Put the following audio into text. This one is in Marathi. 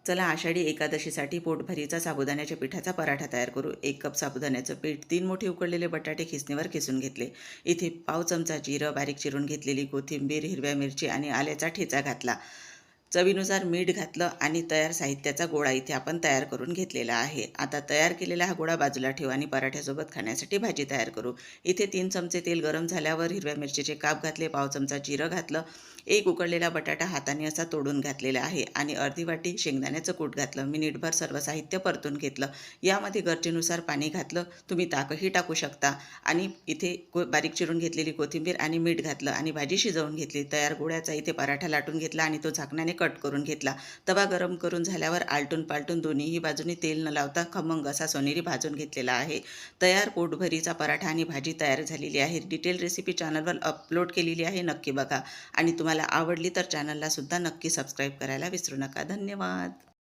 चला आषाढी एकादशीसाठी पोटभरीचा साबुदाण्याच्या पिठाचा पराठा तयार करू। 1 कप साबुदाण्याचं पीठ, 3 मोठे उकडलेले बटाटे खिसणीवर किसून घेतले। इथे पाव चमचा जिरं, बारीक चिरून घेतलेली कोथिंबीर, हिरव्या मिरची आणि आल्याचा ठेचा घातला। चवीनुसार मीठ घातलं आणि तयार साहित्याचा गोळा इथे आपण तयार करून घेतलेला आहे। आता तयार केलेला हा गोळा बाजूला ठेवू आणि पराठ्यासोबत खाण्यासाठी भाजी तयार करू। इथे 3 चमचे तेल गरम झाल्यावर हिरव्या मिरचीचे काप घातले, पाव चमचा जिरं घातलं, 1 उकडलेला बटाटा हाताने असा तोडून घातलेला आहे आणि अर्धी वाटी शेंगदाण्याचं कूट घातलं। मिनिटभर सर्व साहित्य परतून घेतलं। यामध्ये गरजेनुसार पाणी घातलं, तुम्ही ताकही टाकू शकता आणि इथे बारीक चिरून घेतलेली कोथिंबीर आणि मीठ घातलं आणि भाजी शिजवून घेतली। तयार गोळ्याचा इथे पराठा लाटून घेतला आणि तो झाकणाने कट करून घेतला। तवा गरम करून झाल्यावर आलटून पालटून दोन्हीही बाजूनी तेल न लावता खमंग असा सोनेरी भाजून घेतलेला आहे। तयार पोटभरीचा पराठा आणि भाजी तयार झालेली आहे। डिटेल रेसिपी चॅनलवर अपलोड केलेली आहे, नक्की बघा आणि तुम्हाला आवडली तर चॅनलला सुद्धा नक्की सबस्क्राईब करायला विसरू नका। धन्यवाद।